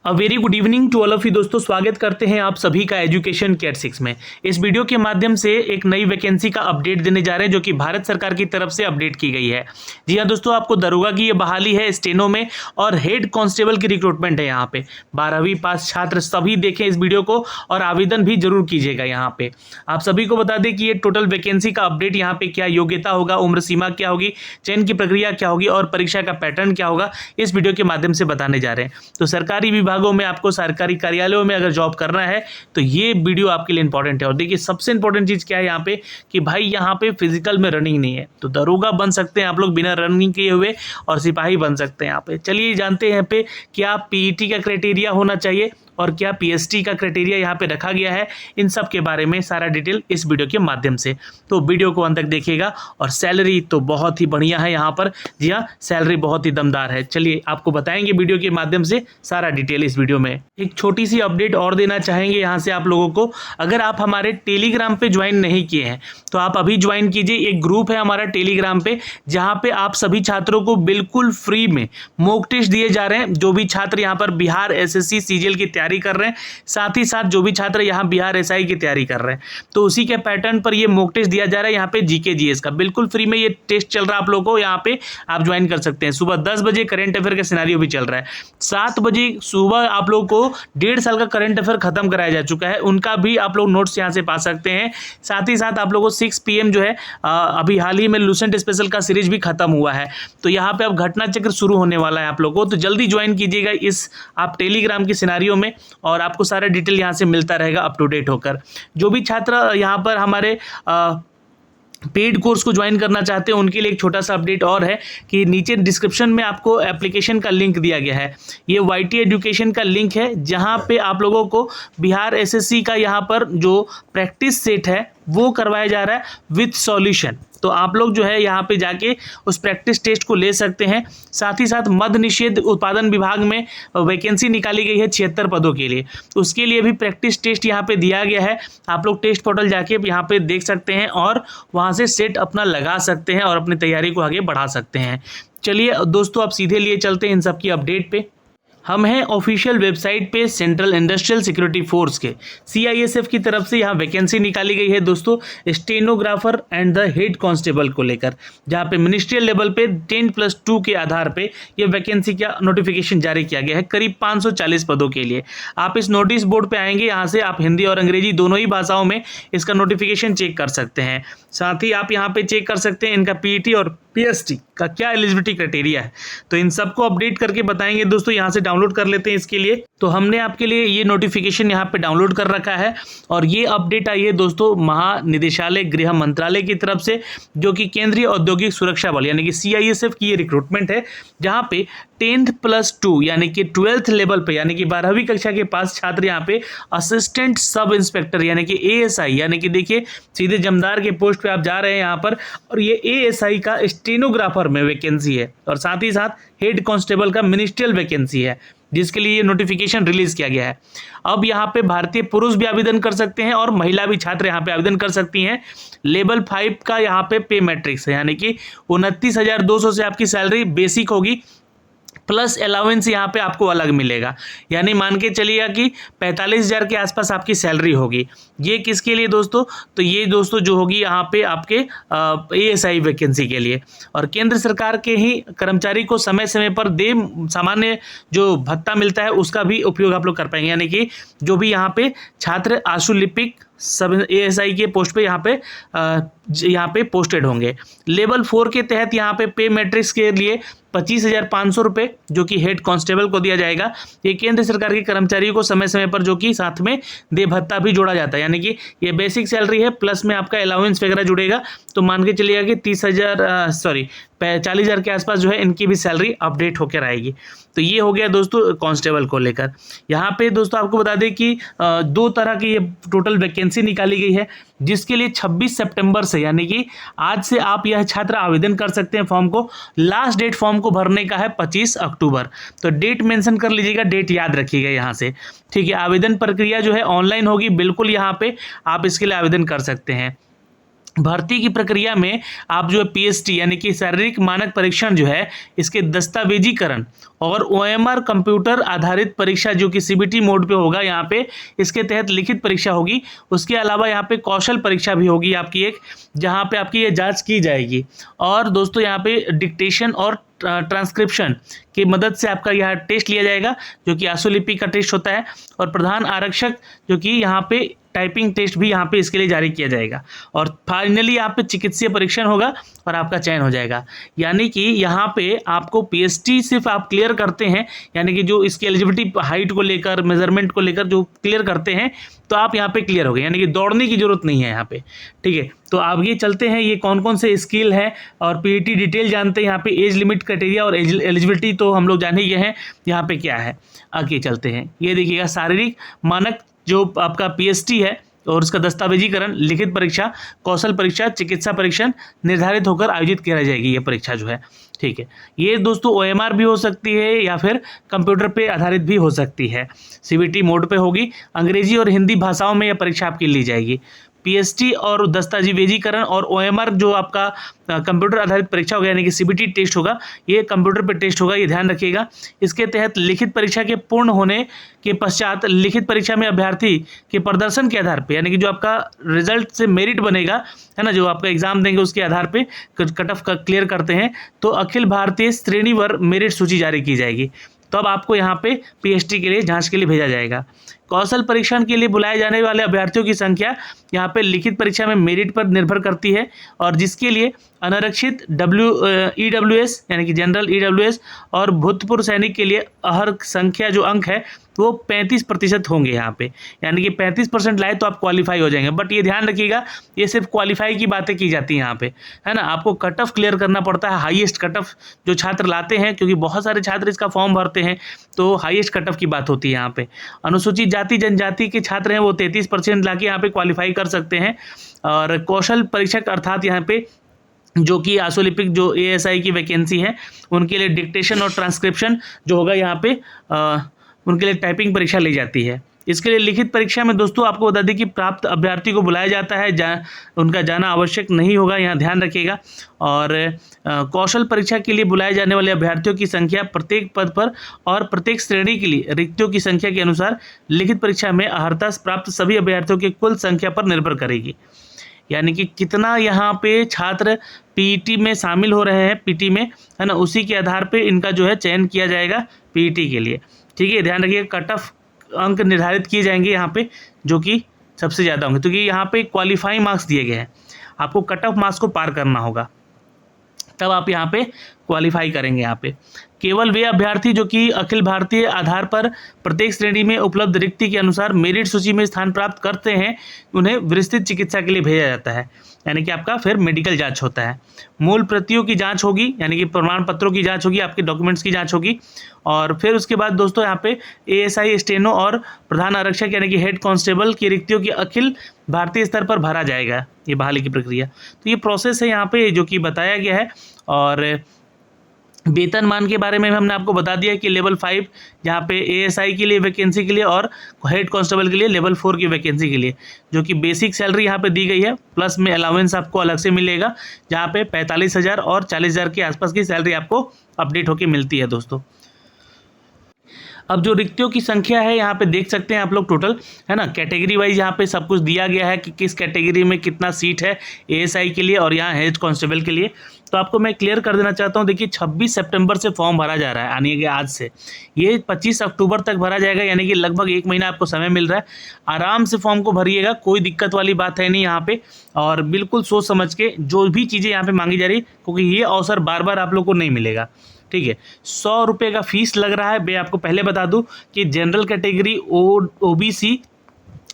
A very good evening to all of you दोस्तों, स्वागत करते हैं आप सभी का एजुकेशन केयर 6 में। इस वीडियो के माध्यम से एक नई वैकेंसी का अपडेट देने जा रहे हैं जो कि भारत सरकार की तरफ से अपडेट की गई है। जी हाँ दोस्तों, आपको दरोगा की ये बहाली है स्टेनो में और हेड कांस्टेबल की रिक्रूटमेंट है। यहाँ पे 12वीं पास छात्र सभी देखें इस वीडियो को और आवेदन भी जरूर कीजिएगा। यहाँ पे आप सभी को बता दें कि ये टोटल वैकेंसी का अपडेट, यहाँ पे क्या योग्यता होगा, उम्र सीमा क्या होगी, चयन की प्रक्रिया क्या होगी और परीक्षा का पैटर्न क्या होगा, इस वीडियो के माध्यम से बताने जा रहे हैं। तो सरकारी विभागों में, आपको सरकारी कार्यालयों में अगर जॉब करना है तो ये वीडियो आपके लिए इंपॉर्टेंट है। और देखिए सबसे इंपॉर्टेंट चीज क्या है यहाँ पे कि भाई यहाँ पे फिजिकल में रनिंग नहीं है, तो दरोगा बन सकते हैं आप लोग बिना रनिंग किए हुए और सिपाही बन सकते हैं यहाँ पे। चलिए जानते हैं यहाँ पे क्या पीईटी का क्राइटेरिया होना चाहिए और क्या पीएसटी का क्राइटेरिया यहाँ पे रखा गया है, इन सब के बारे में सारा डिटेल इस वीडियो के माध्यम से। तो वीडियो को अंत तक देखिएगा। और सैलरी तो बहुत ही बढ़िया है यहाँ पर, जी हाँ सैलरी बहुत ही दमदार है। चलिए आपको बताएंगे वीडियो के माध्यम से सारा डिटेल इस वीडियो में। एक छोटी सी अपडेट और देना चाहेंगे यहाँ से आप लोगों को, अगर आप हमारे टेलीग्राम पे ज्वाइन नहीं किए हैं तो आप अभी ज्वाइन कीजिए। एक ग्रुप है हमारा टेलीग्राम पे जहाँ पे आप सभी छात्रों को बिल्कुल फ्री में मॉक टेस्ट दिए जा रहे हैं। जो भी छात्र यहाँ पर बिहार एसएससी सीजीएल की तैयारी कर रहे हैं, साथ ही साथ जो भी छात्र यहाँ बिहार एसआई की तैयारी कर रहे हैं, तो उसी के पैटर्न पर ये मॉक टेस्ट दिया जा रहा है। यहाँ पे जीके जीएस का बिल्कुल फ्री में ये टेस्ट चल रहा है। आप लोगों को यहाँ पे आप ज्वाइन कर सकते हैं। सुबह 10 बजे करंट अफेयर का सिनेरियो भी चल रहा है। 7 बजे सुबह आप लोगों को 1.5 साल का करंट अफेयर खत्म कराया जा चुका है, उनका भी आप लोग नोट्स यहाँ से पा सकते हैं। साथ ही साथ आप लोगों को 6 PM जो है अभी हाल ही में लूसेंट स्पेशल का सीरीज भी खत्म हुआ है, तो यहाँ पे अब घटना चक्र शुरू होने वाला है आप लोगों को। तो जल्दी ज्वाइन कीजिएगा इस आप टेलीग्राम की सिनेरियो में और आपको सारा डिटेल यहाँ से मिलता रहेगा अप टू डेट होकर। जो भी छात्र यहाँ पर हमारे पेड कोर्स को ज्वाइन करना चाहते हैं उनके लिए एक छोटा सा अपडेट और है कि नीचे डिस्क्रिप्शन में आपको एप्लीकेशन का लिंक दिया गया है। ये वाईटी एजुकेशन का लिंक है जहां पे आप लोगों को बिहार एसएससी का यहाँ पर जो प्रैक्टिस सेट है वो करवाया जा रहा है विथ सॉल्यूशन। तो आप लोग जो है यहाँ पे जाके उस प्रैक्टिस टेस्ट को ले सकते हैं। साथ ही साथ मद्य निषेध उत्पादन विभाग में वैकेंसी निकाली गई है 76 पदों के लिए, उसके लिए भी प्रैक्टिस टेस्ट यहाँ पे दिया गया है। आप लोग टेस्ट पोर्टल जाके यहाँ पे देख सकते हैं और वहाँ से सेट अपना लगा सकते हैं और अपनी तैयारी को आगे बढ़ा सकते हैं। चलिए दोस्तों आप सीधे लिए चलते हैं इन सब की अपडेट पे। हम हैं ऑफिशियल वेबसाइट पे सेंट्रल इंडस्ट्रियल सिक्योरिटी फोर्स के CISF की तरफ से यहाँ वैकेंसी निकाली गई है दोस्तों, stenographer and the head constable को लेकर, जहाँ पे मिनिस्ट्रियल लेवल पे 10+2 के आधार पे ये वैकेंसी का नोटिफिकेशन जारी किया गया है करीब 540 पदों के लिए। आप इस नोटिस बोर्ड पे आएंगे, यहाँ से आप हिंदी और अंग्रेजी दोनों ही भाषाओं में इसका नोटिफिकेशन चेक कर सकते हैं। साथ ही आप यहाँ पे चेक कर सकते हैं इनका पीईटी और पीएसटी का क्या एलिजिबिलिटी क्राइटेरिया है। तो इन सबको अपडेट करके बताएंगे दोस्तों। यहाँ से डाउनलोड कर लेते हैं इसके लिए। तो हमने आपके लिए ये नोटिफिकेशन यहाँ पे डाउनलोड कर रखा है और ये अपडेट आई है दोस्तों महानिदेशालय गृह मंत्रालय की तरफ से, जो कि केंद्रीय औद्योगिक सुरक्षा बल यानी कि CISF की ये रिक्रूटमेंट है, जहाँ पे 10+2 यानी कि 12th लेवल पे यानी कि 12वीं कक्षा के पास छात्र यहाँ पे असिस्टेंट सब इंस्पेक्टर यानी कि ASI यानी कि देखिए सीधे जमदार के पोस्ट पे आप जा रहे हैं यहाँ पर, और ये ASI का स्टेनोग्राफर में वैकेंसी है और साथ ही साथ हेड कांस्टेबल का मिनिस्ट्रियल वैकेंसी है, जिसके लिए ये नोटिफिकेशन रिलीज किया गया है। अब यहाँ पे भारतीय पुरुष भी आवेदन कर सकते हैं और महिला भी छात्र यहाँ पे आवेदन कर सकती हैं। लेवल 5 का यहाँ पे पे मैट्रिक्स है, यानी कि 29,200 से आपकी सैलरी बेसिक होगी, प्लस अलाउंस यहाँ पे आपको अलग मिलेगा, यानी मान के चलिएगा कि 45,000 के आसपास आपकी सैलरी होगी। ये किसके लिए दोस्तों? तो ये दोस्तों जो होगी यहाँ पे आपके ASI वैकेंसी के लिए। और केंद्र सरकार के ही कर्मचारी को समय समय पर सामान्य जो भत्ता मिलता है उसका भी उपयोग आप लोग कर पाएंगे, यानी कि जो भी यहाँ पे छात्र आशुलिपिक सब ASI के पोस्ट पे यहाँ पे पोस्टेड होंगे। लेवल 4 के तहत यहाँ पे मैट्रिक्स के लिए 25,500 रुपये जो कि हेड कांस्टेबल को दिया जाएगा। ये केंद्र सरकार के कर्मचारियों को समय समय पर जो कि साथ में दे भत्ता भी जोड़ा जाता है, यानी कि ये बेसिक सैलरी है प्लस में आपका अलाउंस वगैरह जुड़ेगा। तो मान के चलिएगा कि 40,000 के आसपास जो है इनकी भी सैलरी अपडेट होकर आएगी। तो ये हो गया दोस्तों कांस्टेबल को लेकर। यहाँ पे दोस्तों आपको बता दें कि 2 तरह की ये टोटल वैकेंसी निकाली गई है, जिसके लिए 26 सितंबर से यानी कि आज से आप यह छात्र आवेदन कर सकते हैं फॉर्म को। लास्ट डेट फॉर्म को भरने का है 25 अक्टूबर। तो डेट मेंशन कर लीजिएगा, डेट याद रखिएगा यहाँ से, ठीक है। आवेदन प्रक्रिया जो है ऑनलाइन होगी, बिल्कुल यहाँ पे आप इसके लिए आवेदन कर सकते हैं। भर्ती की प्रक्रिया में आप जो है पीएसटी यानी कि शारीरिक मानक परीक्षण जो है इसके दस्तावेजीकरण और ओएमआर कंप्यूटर आधारित परीक्षा जो कि सीबीटी मोड पे होगा, यहाँ पे इसके तहत लिखित परीक्षा होगी। उसके अलावा यहाँ पे कौशल परीक्षा भी होगी आपकी एक, जहाँ पे आपकी ये जांच की जाएगी। और दोस्तों यहाँ पे डिक्टेशन और ट्रांसक्रिप्शन की मदद से आपका यह टेस्ट लिया जाएगा जो कि आशुलिपि का टेस्ट होता है। और प्रधान आरक्षक जो कि यहाँ पे टाइपिंग टेस्ट भी यहाँ पे इसके लिए जारी किया जाएगा। और फाइनली यहाँ पे चिकित्सीय परीक्षण होगा और आपका चयन हो जाएगा। यानी कि यहाँ पे आपको पीएसटी सिर्फ आप क्लियर करते हैं, यानी कि जो इसकी एलिजिबिलिटी हाइट को लेकर मेजरमेंट को लेकर जो क्लियर करते हैं तो आप यहाँ पे क्लियर हो गए, यानी कि दौड़ने की जरूरत नहीं है यहाँ पे। ठीक है, तो आगे चलते हैं ये कौन कौन से स्किल है और पीईटी डिटेल जानते हैं। यहाँ पे एज लिमिट क्राइटेरिया और एलिजिबिलिटी तो हम लोग जान ही गए हैं, यहाँ पे क्या है आगे चलते हैं। ये देखिएगा शारीरिक मानक जो आपका पीएसटी है और उसका दस्तावेजीकरण, लिखित परीक्षा, कौशल परीक्षा, चिकित्सा परीक्षण निर्धारित होकर आयोजित किया जाएगी ये परीक्षा जो है। ठीक है, ये दोस्तों ओएमआर भी हो सकती है या फिर कंप्यूटर पे आधारित भी हो सकती है। सीबीटी मोड पे होगी, अंग्रेजी और हिंदी भाषाओं में यह परीक्षा आपकी ली जाएगी। पीएसटी और दस्तावेजीकरण और ओएमआर जो आपका कंप्यूटर आधारित परीक्षा होगा यानी कि सीबीटी टेस्ट होगा, ये कंप्यूटर पर टेस्ट होगा, ये ध्यान रखिएगा। इसके तहत लिखित परीक्षा के पूर्ण होने के पश्चात लिखित परीक्षा में अभ्यर्थी के प्रदर्शन के आधार पे, यानी कि जो आपका रिजल्ट से मेरिट बनेगा है ना, जो आपका एग्जाम देंगे उसके आधार पे कट ऑफ क्लियर करते हैं तो अखिल भारतीय श्रेणीवार मेरिट सूची जारी की जाएगी। तो अब आपको यहाँ पे पीएचडी के लिए जांच के लिए भेजा जाएगा। कौशल परीक्षण के लिए बुलाए जाने वाले अभ्यर्थियों की संख्या यहाँ पे लिखित परीक्षा में मेरिट पर निर्भर करती है और जिसके लिए अनारक्षित ईडब्ल्यूएस यानी कि जनरल ईडब्ल्यूएस और भूतपूर्व सैनिक के लिए हर संख्या जो अंक है वो 35% होंगे यहाँ पे, यानी कि 35% लाए तो आप क्वालिफाई हो जाएंगे। बट ये ध्यान रखिएगा ये सिर्फ क्वालिफाई की बातें की जाती हैं यहाँ पे, है ना। आपको कट ऑफ क्लियर करना पड़ता है, हाईएस्ट कट ऑफ जो छात्र लाते हैं, क्योंकि बहुत सारे छात्र इसका फॉर्म भरते हैं तो हाईएस्ट कट ऑफ की बात होती है यहाँ पे। अनुसूचित जाति जनजाति के छात्र हैं वो 33% ला के यहाँ पे क्वालिफाई कर सकते हैं। और कौशल परीक्षक अर्थात यहाँ पे जो कि आशुलिपिक जो एएसआई की वैकेंसी है उनके लिए डिक्टेशन और ट्रांसक्रिप्शन जो होगा यहाँ पे उनके लिए टाइपिंग परीक्षा ली जाती है। इसके लिए लिखित परीक्षा में दोस्तों आपको बता दें कि प्राप्त अभ्यर्थी को बुलाया जाता है, उनका जाना आवश्यक नहीं होगा, यहाँ ध्यान रखिएगा। और कौशल परीक्षा के लिए बुलाए जाने वाले अभ्यर्थियों की संख्या प्रत्येक पद पर और प्रत्येक श्रेणी के लिए रिक्तियों की संख्या के अनुसार लिखित परीक्षा में अर्हता प्राप्त सभी अभ्यर्थियों की कुल संख्या पर निर्भर करेगी। यानी कि कितना यहाँ पे छात्र पीईटी में शामिल हो रहे हैं, पीटी में, है ना, उसी के आधार पे इनका जो है चयन किया जाएगा पीईटी के लिए। ठीक है, ध्यान रखिए कट ऑफ अंक निर्धारित किए जाएंगे यहाँ पे जो कि सबसे ज़्यादा होंगे, क्योंकि यहाँ पे क्वालिफाइंग मार्क्स दिए गए हैं, आपको कट ऑफ मार्क्स को पार करना होगा तब आप यहाँ पे क्वालिफाई करेंगे। यहाँ पे केवल वे अभ्यर्थी जो कि अखिल भारतीय आधार पर प्रत्येक श्रेणी में उपलब्ध रिक्ति के अनुसार मेरिट सूची में स्थान प्राप्त करते हैं उन्हें विस्तृत चिकित्सा के लिए भेजा जाता है, यानी कि आपका फिर मेडिकल जांच होता है। मूल प्रतियों की जांच होगी, यानी कि प्रमाण पत्रों की जांच होगी, आपके डॉक्यूमेंट्स की जांच होगी। और फिर उसके बाद दोस्तों यहाँ पे एएसआई स्टेनो और प्रधान आरक्षक यानी कि हेड कांस्टेबल की रिक्तियों की अखिल भारतीय स्तर पर भरा जाएगा, ये बहाली की प्रक्रिया। तो ये प्रोसेस है यहाँ पे जो कि बताया गया है। और वेतनमान के बारे में हमने आपको बता दिया कि लेवल 5 जहाँ पे एएसआई के लिए वैकेंसी के लिए और हेड कांस्टेबल के लिए लेवल 4 की वैकेंसी के लिए जो कि बेसिक सैलरी यहाँ पे दी गई है, प्लस में अलाउंस आपको अलग से मिलेगा जहाँ पे 45,000 और 40,000 के आसपास की सैलरी आपको अपडेट होके मिलती है दोस्तों। अब जो रिक्तियों की संख्या है यहाँ पे देख सकते हैं आप लोग टोटल, है ना, कैटेगरी वाइज यहाँ पे सब कुछ दिया गया है कि किस कैटेगरी में कितना सीट है एएसआई के लिए और यहाँ हेड कांस्टेबल के लिए। तो आपको मैं क्लियर कर देना चाहता हूँ, देखिए 26 सितंबर से फॉर्म भरा जा रहा है, यानी कि आज से ये 25 अक्टूबर तक भरा जाएगा, यानी कि लगभग 1 महीना आपको समय मिल रहा है। आराम से फॉर्म को भरिएगा, कोई दिक्कत वाली बात है नहीं यहाँ पे, और बिल्कुल सोच समझ के जो भी चीज़ें यहाँ पे मांगी जा रही, क्योंकि ये अवसर बार बार आप लोग को नहीं मिलेगा। ठीक है, 100 रुपये का फीस लग रहा है। मैं आपको पहले बता दूं कि जनरल कैटेगरी ओबीसी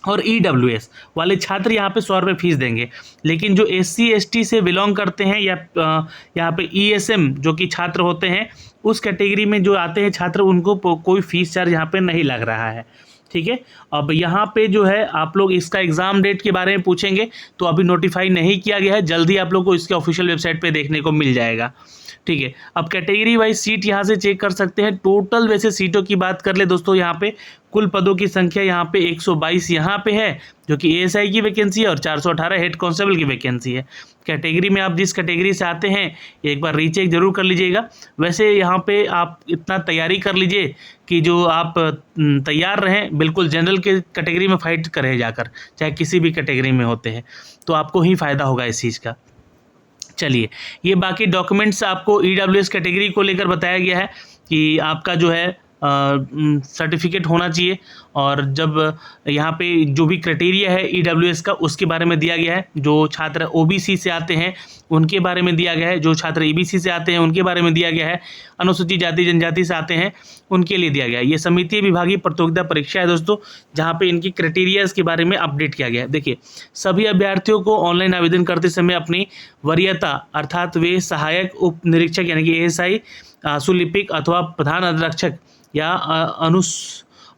और ईडब्ल्यूएस वाले छात्र यहाँ पे 100 रुपये फीस देंगे, लेकिन जो एससी एसटी से बिलोंग करते हैं या यहाँ पे ईएसएम जो कि छात्र होते हैं उस कैटेगरी में जो आते हैं छात्र, उनको कोई फीस चार्ज यहाँ पे नहीं लग रहा है। ठीक है, अब यहाँ पे जो है आप लोग इसका एग्ज़ाम डेट के बारे में पूछेंगे तो अभी नोटिफाई नहीं किया गया है, जल्दी आप लोग को इसके ऑफिशियल वेबसाइट पे देखने को मिल जाएगा। ठीक है। अब कैटेगरी वाइज सीट यहाँ से चेक कर सकते हैं। टोटल वैसे सीटों की बात कर ले दोस्तों, यहाँ पे कुल पदों की संख्या यहाँ पे 122 यहाँ पे है, जो कि एएसआई की वैकेंसी है, और 418 हेड कांस्टेबल की वैकेंसी है। कैटेगरी में आप जिस कैटेगरी से आते हैं एक बार रीचेक जरूर कर लीजिएगा। वैसे यहाँ पे आप इतना तैयारी कर लीजिए कि जो आप तैयार रहें, बिल्कुल जनरल के कैटेगरी में फाइट करें जाकर, चाहे किसी भी कैटेगरी में होते हैं, तो आपको ही फ़ायदा होगा इस चीज़ का। चलिए, ये बाकी डॉक्यूमेंट्स आपको ईडब्ल्यूएस कैटेगरी को लेकर बताया गया है कि आपका जो है सर्टिफिकेट होना चाहिए, और जब यहाँ पे जो भी क्राइटेरिया है ईडब्ल्यूएस का उसके बारे में दिया गया है। जो छात्र ओबीसी से आते हैं उनके बारे में दिया गया है, जो छात्र ईबीसी से आते हैं उनके बारे में दिया गया है, अनुसूचित जाति जनजाति से आते हैं उनके लिए दिया गया है। ये समिति विभागीय प्रतियोगिता परीक्षा है दोस्तों, जहाँ पे इनकी क्राइटेरियाज के बारे में अपडेट किया गया है। देखिए, सभी अभ्यर्थियों को ऑनलाइन आवेदन करते समय अपनी वरीयता अर्थात वे सहायक उप निरीक्षक यानी कि एएसआई, सुलिपिक अथवा प्रधान अधीक्षक या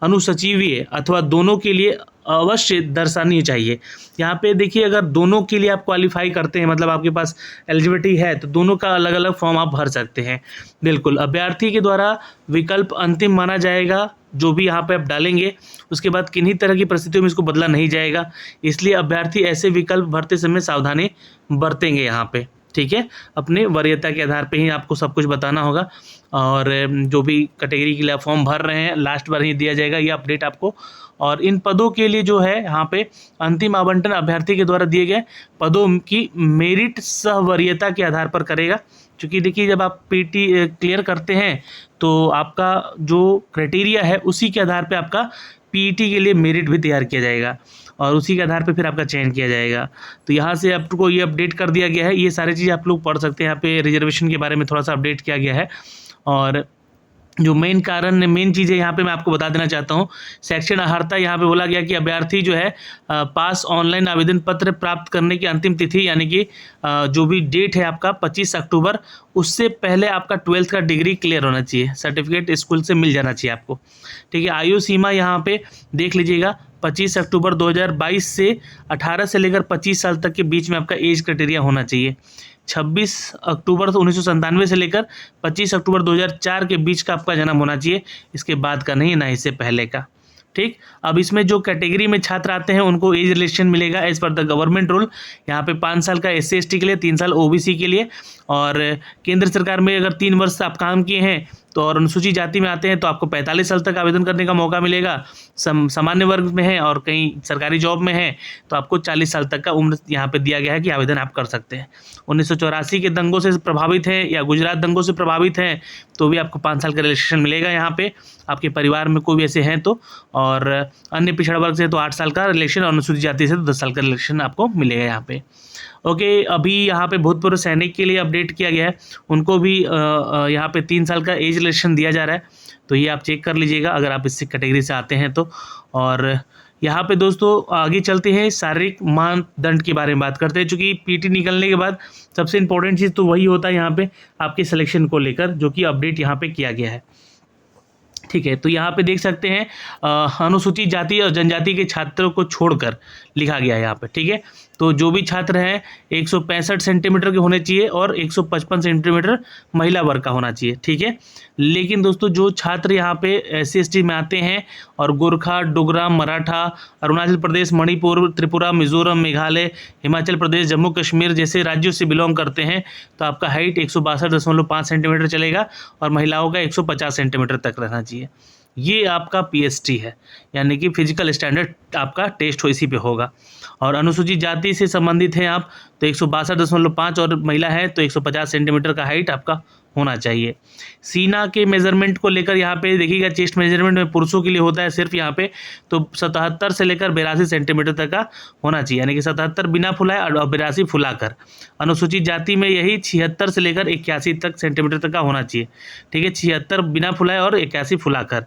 अनुसचिवीय अथवा दोनों के लिए अवश्य दर्शानी चाहिए। यहाँ पे देखिए, अगर दोनों के लिए आप क्वालिफाई करते हैं, मतलब आपके पास एलिजिबिलिटी है, तो दोनों का अलग अलग फॉर्म आप भर सकते हैं। बिल्कुल, अभ्यर्थी के द्वारा विकल्प अंतिम माना जाएगा, जो भी यहाँ पे आप डालेंगे उसके बाद किन्हीं तरह की परिस्थितियों में इसको बदला नहीं जाएगा। इसलिए अभ्यर्थी ऐसे विकल्प भरते समय सावधानी बरतेंगे यहाँ पे, ठीक है। अपने वरीयता के आधार पे ही आपको सब कुछ बताना होगा, और जो भी कैटेगरी के लिए आप फॉर्म भर रहे हैं लास्ट बार ही दिया जाएगा ये अपडेट आपको। और इन पदों के लिए जो है यहाँ पे अंतिम आवंटन अभ्यर्थी के द्वारा दिए गए पदों की मेरिट सह वरीयता के आधार पर करेगा। क्योंकि देखिए, जब आप पीटी क्लियर करते हैं तो आपका जो क्राइटेरिया है उसी के आधार पे आपका पीईटी के लिए मेरिट भी तैयार किया जाएगा, और उसी के आधार पे फिर आपका चयन किया जाएगा। तो यहाँ से आपको ये अपडेट कर दिया गया है। ये सारी चीज़ आप लोग पढ़ सकते हैं। यहाँ पे रिजर्वेशन के बारे में थोड़ा सा अपडेट किया गया है, और जो मेन चीज़ है यहाँ पे मैं आपको बता देना चाहता हूँ। सेक्शन अर्हता, यहाँ पे बोला गया कि अभ्यर्थी जो है पास ऑनलाइन आवेदन पत्र प्राप्त करने की अंतिम तिथि यानी कि जो भी डेट है आपका 25 अक्टूबर, उससे पहले आपका 12th का डिग्री क्लियर होना चाहिए, सर्टिफिकेट स्कूल से मिल जाना चाहिए आपको, ठीक है। आयु सीमा यहाँ पे देख लीजिएगा, 25 अक्टूबर 2022 से 18 से लेकर 25 साल तक के बीच में आपका एज क्राइटेरिया होना चाहिए। 26 अक्टूबर 1997 से लेकर 25 अक्टूबर 2004 के बीच का आपका जन्म होना चाहिए, इसके बाद का नहीं, ना इससे पहले का, ठीक। अब इसमें जो कैटेगरी में छात्र आते हैं उनको एज रिलेक्शन मिलेगा as per the government rule. यहाँ पे 5 साल का SC/ST के लिए, 3 साल OBC के लिए, और केंद्र सरकार में अगर 3 वर्ष आप काम किए हैं तो, और अनुसूचित जाति में आते हैं तो आपको 45 साल तक आवेदन करने का मौका मिलेगा। सामान्य वर्ग में है और कहीं सरकारी जॉब में है तो आपको 40 साल तक का उम्र यहाँ पे दिया गया है कि आवेदन आप कर सकते हैं। 1984 के दंगों से प्रभावित हैं या गुजरात दंगों से प्रभावित हैं तो भी आपको 5 साल का रिलैक्सेशन मिलेगा यहाँ पे, आपके परिवार में कोई भी ऐसे हैं तो। और अन्य पिछड़ा वर्ग से तो 8 साल का रिलेक्शन, और अनुसूचित जाति से तो 10 साल का रिलेक्शन आपको मिलेगा यहाँ पे। ओके, अभी यहाँ पे भूतपूर्व सैनिक के लिए अपडेट किया गया है, उनको भी यहाँ पे 3 साल का एज रिलेक्शन दिया जा रहा है, तो ये आप चेक कर लीजिएगा अगर आप इस कैटेगरी से आते हैं तो। और यहाँ पे दोस्तों आगे चलते हैं, शारीरिक मानदंड के बारे में बात करते हैं। चूँकि पीटी निकलने के बाद सबसे इंपॉर्टेंट चीज़ तो वही होता है यहाँ पे आपके सिलेक्शन को लेकर, जो कि अपडेट यहाँ पे किया गया है, ठीक है। तो यहाँ पे देख सकते हैं अनुसूचित जाति और जनजाति के छात्रों को छोड़कर लिखा गया है यहाँ पे, ठीक है। तो जो भी छात्र हैं 165 सेंटीमीटर के होने चाहिए और 155 सेंटीमीटर महिला वर्ग का होना चाहिए, ठीक है। लेकिन दोस्तों जो छात्र यहाँ पे SC/ST में आते हैं और गोरखा, डोगरा, मराठा, अरुणाचल प्रदेश, मणिपुर, त्रिपुरा, मिजोरम, मेघालय, हिमाचल प्रदेश, जम्मू कश्मीर जैसे राज्यों से बिलोंग करते हैं तो आपका हाइट 162.5 सेंटीमीटर चलेगा, और महिलाओं का 150 सेंटीमीटर तक रहना चाहिए। ये आपका PST है, यानी कि फिजिकल स्टैंडर्ड आपका टेस्ट हो इसी पे होगा। और अनुसूचित जाति से संबंधित हैं आप तो 162.5, और महिला है तो 150 सेंटीमीटर का हाइट आपका होना चाहिए। सीना के मेजरमेंट को लेकर यहाँ पे देखिएगा, चेस्ट मेजरमेंट में पुरुषों के लिए होता है सिर्फ यहाँ पे तो 77 से लेकर 82 सेंटीमीटर तक का होना चाहिए, यानी कि 77 बिना फुलाए और 82 फुलाकर। अनुसूचित जाति में यही 76 से लेकर 81 तक सेंटीमीटर तक का होना चाहिए, ठीक है। 76 बिना फुलाए और 81 फुलाकर,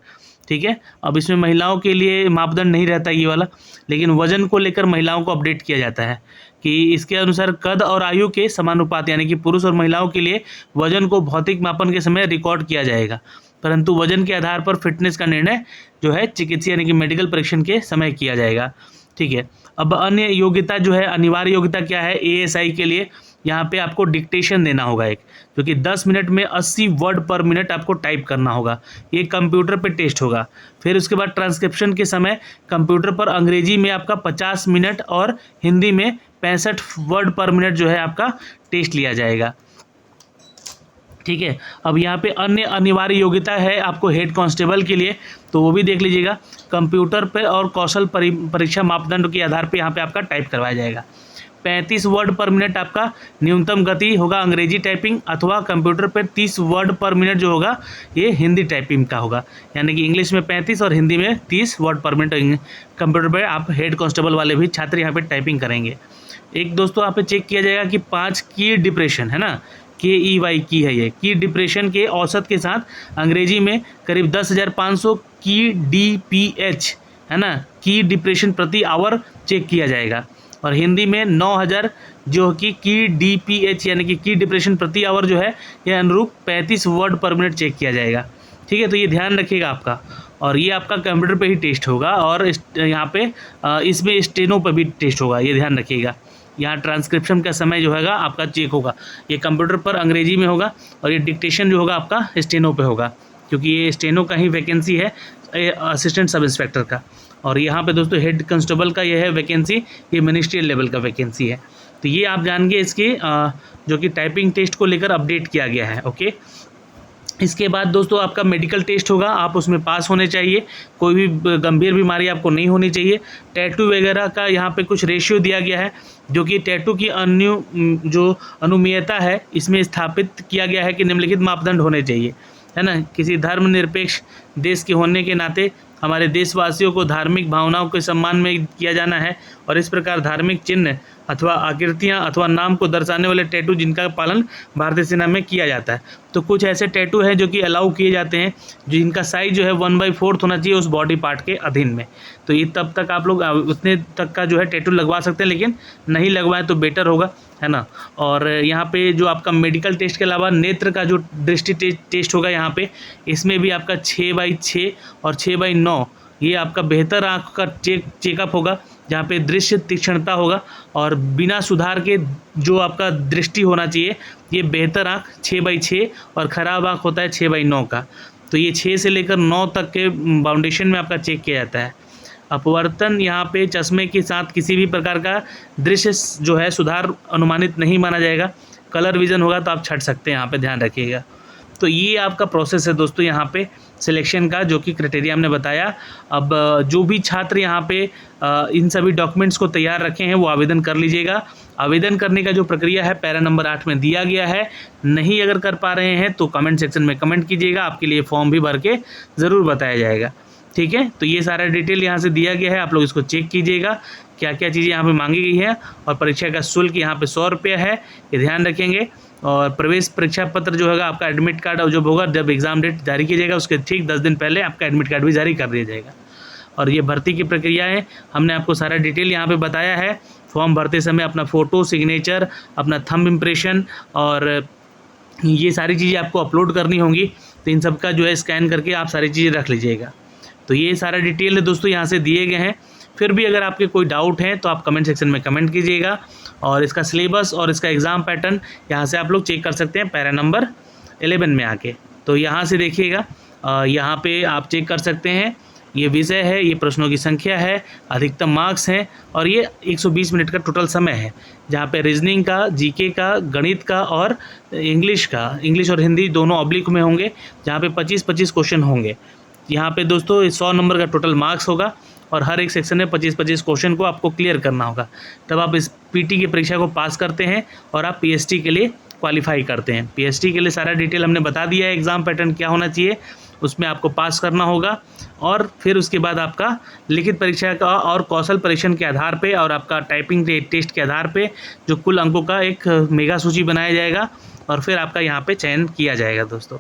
ठीक है। अब इसमें महिलाओं के लिए मापदंड नहीं रहता ये वाला, लेकिन वजन को लेकर महिलाओं को अपडेट किया जाता है कि इसके अनुसार कद और आयु के समानुपात, यानी कि पुरुष और महिलाओं के लिए वजन को भौतिक मापन के समय रिकॉर्ड किया जाएगा, परंतु वजन के आधार पर फिटनेस का निर्णय जो है चिकित्सीय यानी कि मेडिकल परीक्षण के समय किया जाएगा, ठीक है। अब अन्य योग्यता जो है, अनिवार्य योग्यता क्या है ASI के लिए, यहाँ पे आपको डिक्टेशन देना होगा एक, जो कि 10 मिनट में 80 वर्ड पर मिनट आपको टाइप करना होगा। ये कंप्यूटर पे टेस्ट होगा। फिर उसके बाद ट्रांसक्रिप्शन के समय कंप्यूटर पर अंग्रेजी में आपका 50 मिनट और हिंदी में 65 वर्ड पर मिनट जो है आपका टेस्ट लिया जाएगा। ठीक है, अब यहाँ पे अन्य अनिवार्य योग्यता है आपको हेड कांस्टेबल के लिए, तो वो भी देख लीजिएगा। कंप्यूटर पे और कौशल परीक्षा मापदंड के आधार पे यहाँ पे आपका टाइप करवाया जाएगा। 35 वर्ड पर मिनट आपका न्यूनतम गति होगा अंग्रेजी टाइपिंग, अथवा कंप्यूटर पे 30 वर्ड पर मिनट जो होगा ये हिंदी टाइपिंग का होगा, यानी कि इंग्लिश में 35 और हिंदी में 30 वर्ड पर मिनट कंप्यूटर पे आप हेड कांस्टेबल वाले भी छात्र यहाँ पे टाइपिंग करेंगे। एक दोस्तों यहाँ पे चेक किया जाएगा कि 5 की डिप्रेशन है ना, KEY की है ये, की डिप्रेशन के औसत के साथ अंग्रेजी में करीब 10,500 की DPH है ना, की डिप्रेशन प्रति आवर चेक किया जाएगा, और हिंदी में 9,000 जो कि की DPH यानी कि की डिप्रेशन प्रति आवर जो है यह अनुरूप 35 वर्ड पर मिनट चेक किया जाएगा। ठीक है, तो ये ध्यान रखिएगा आपका, और ये आपका कंप्यूटर पे ही टेस्ट होगा, और यहाँ पे इसमें स्टेनो पे भी टेस्ट होगा, ये ध्यान रखिएगा। यहाँ ट्रांसक्रिप्शन का समय जो हैगा आपका चेक होगा, ये कंप्यूटर पर अंग्रेजी में होगा, और ये डिक्टेशन जो होगा आपका स्टेनो पे होगा, क्योंकि ये स्टेनो का ही वैकेंसी है असिस्टेंट सब इंस्पेक्टर का। और यहाँ पे दोस्तों हेड कांस्टेबल का ये है वैकेंसी, ये मिनिस्ट्रियल लेवल का वैकेंसी है। तो ये आप जान गए इसके जो कि टाइपिंग टेस्ट को लेकर अपडेट किया गया है। ओके, इसके बाद दोस्तों आपका मेडिकल टेस्ट होगा, आप उसमें पास होने चाहिए, कोई भी गंभीर बीमारी आपको नहीं होनी चाहिए। टैटू वगैरह का यहाँ पे कुछ रेशियो दिया गया है, जो कि टैटू की जो अनुमेयता है इसमें स्थापित किया गया है कि निम्नलिखित मापदंड होने चाहिए, है ना। किसी धर्मनिरपेक्ष देश के होने के नाते हमारे देशवासियों को धार्मिक भावनाओं के सम्मान में किया जाना है, और इस प्रकार धार्मिक चिन्ह अथवा आकृतियाँ अथवा नाम को दर्शाने वाले टैटू जिनका पालन भारतीय सेना में किया जाता है। तो कुछ ऐसे टैटू हैं जो कि अलाउ किए जाते हैं, जिनका साइज जो है 1/4 होना चाहिए उस बॉडी पार्ट के अधीन में। तो ये तब तक आप लोग उतने तक का जो है टैटू लगवा सकते हैं, लेकिन नहीं लगवाएं तो बेटर होगा, है ना। और यहाँ पे जो आपका मेडिकल टेस्ट के अलावा नेत्र का जो दृष्टि टेस्ट होगा यहाँ पे, इसमें भी आपका 6/6 और 6/9 ये आपका बेहतर आँख का चेकअप होगा, जहाँ पे दृश्य तीक्ष्णता होगा, और बिना सुधार के जो आपका दृष्टि होना चाहिए ये बेहतर आँख 6/6 और ख़राब आँख होता है 6/9 का। तो ये 6 से लेकर 9 तक के बाउंडेशन में आपका चेक किया जाता है। अपवर्तन यहाँ पे चश्मे के साथ किसी भी प्रकार का दृश्य जो है सुधार अनुमानित नहीं माना जाएगा। कलर विजन होगा तो आप छट सकते हैं, यहाँ पे ध्यान रखिएगा। तो ये आपका प्रोसेस है दोस्तों यहाँ पे सिलेक्शन का, जो कि क्राइटेरिया हमने बताया। अब जो भी छात्र यहाँ पे इन सभी डॉक्यूमेंट्स को तैयार रखे हैं वो आवेदन कर लीजिएगा। आवेदन करने का जो प्रक्रिया है पैरा नंबर 8 में दिया गया है। नहीं अगर कर पा रहे हैं तो कमेंट सेक्शन में कमेंट कीजिएगा, आपके लिए फॉर्म भी भर के ज़रूर बताया जाएगा। ठीक है, तो ये सारा डिटेल यहाँ से दिया गया है, आप लोग इसको चेक कीजिएगा क्या क्या चीज़ें यहाँ पे मांगी गई है। और परीक्षा का शुल्क यहाँ पे 100 रुपये है, ये ध्यान रखेंगे। और प्रवेश परीक्षा पत्र जो होगा आपका एडमिट कार्ड जब होगा, जब एग्ज़ाम डेट जारी की जाएगा उसके ठीक 10 दिन पहले आपका एडमिट कार्ड भी जारी कर दिया जाएगा। और ये भर्ती की प्रक्रिया है, हमने आपको सारा डिटेल यहाँ पे बताया है। फॉर्म भरते समय अपना फ़ोटो, सिग्नेचर, अपना थंब इम्प्रेशन और ये सारी चीज़ें आपको अपलोड करनी होंगी। तो इन सब का जो है स्कैन करके आप सारी चीज़ें रख लीजिएगा। तो ये सारा डिटेल है दोस्तों यहाँ से दिए गए हैं। फिर भी अगर आपके कोई डाउट है तो आप कमेंट सेक्शन में कमेंट कीजिएगा। और इसका सिलेबस और इसका एग्ज़ाम पैटर्न यहाँ से आप लोग चेक कर सकते हैं पैरा नंबर 11 में आके। तो यहाँ से देखिएगा, यहाँ पे आप चेक कर सकते हैं, ये विषय है, ये प्रश्नों की संख्या है, अधिकतम मार्क्स हैं, और ये 120 मिनट का टोटल समय है, जहाँ पे रीजनिंग का, जीके का, गणित का और इंग्लिश और हिंदी दोनों ऑब्लिक में होंगे, जहाँ पे 25-25 क्वेश्चन होंगे। यहाँ पे दोस्तों 100 नंबर का टोटल मार्क्स होगा, और हर एक सेक्शन में 25-25 क्वेश्चन को आपको क्लियर करना होगा। तब आप इस पीटी की परीक्षा को पास करते हैं और आप पीएचडी के लिए क्वालिफाई करते हैं। पीएचडी के लिए सारा डिटेल हमने बता दिया है, एग्ज़ाम पैटर्न क्या होना चाहिए, उसमें आपको पास करना होगा। और फिर उसके बाद आपका लिखित परीक्षा का और कौशल परीक्षण के आधार पे और आपका टाइपिंग टेस्ट के आधार पे जो कुल अंकों का एक मेगा सूची बनाया जाएगा, और फिर आपका यहाँ पे चयन किया जाएगा दोस्तों।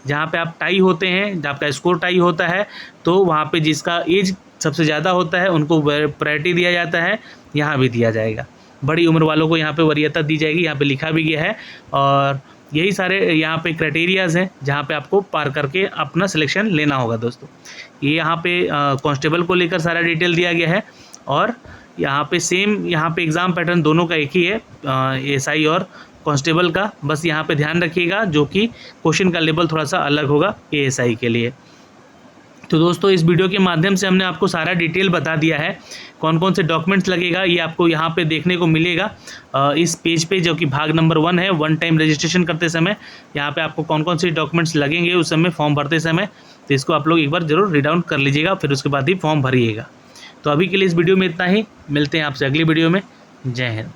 जहाँ पे आप टाई होते हैं, जब आपका स्कोर टाई होता है, तो वहाँ पे जिसका एज सबसे ज़्यादा होता है उनको प्रायोरिटी दिया जाता है, यहाँ भी दिया जाएगा। बड़ी उम्र वालों को यहाँ पे वरीयता दी जाएगी, यहाँ पे लिखा भी गया है। और यही सारे यहाँ पे क्राइटेरियाज़ हैं जहाँ पे आपको पार करके अपना सिलेक्शन लेना होगा दोस्तों। ये यहाँ पे कांस्टेबल को लेकर सारा डिटेल दिया गया है, और यहाँ पे सेम यहाँ पे एग्ज़ाम पैटर्न दोनों का एक ही है, एसआई और कांस्टेबल का बस यहाँ पे ध्यान रखिएगा, जो कि क्वेश्चन का लेवल थोड़ा सा अलग होगा एएसआई के लिए। तो दोस्तों इस वीडियो के माध्यम से हमने आपको सारा डिटेल बता दिया है, कौन कौन से डॉक्यूमेंट्स लगेगा ये आपको यहाँ पे देखने को मिलेगा इस पेज पे, जो कि भाग नंबर 1 है। 1 टाइम रजिस्ट्रेशन करते समय यहाँ पे आपको कौन कौन से डॉक्यूमेंट्स लगेंगे उस समय फॉर्म भरते समय, तो इसको आप लोग एक बार जरूर रीड आउट कर लीजिएगा, फिर उसके बाद ही फॉर्म भरिएगा। तो अभी के लिए इस वीडियो में इतना ही, मिलते हैं आपसे अगली वीडियो में। जय हिंद।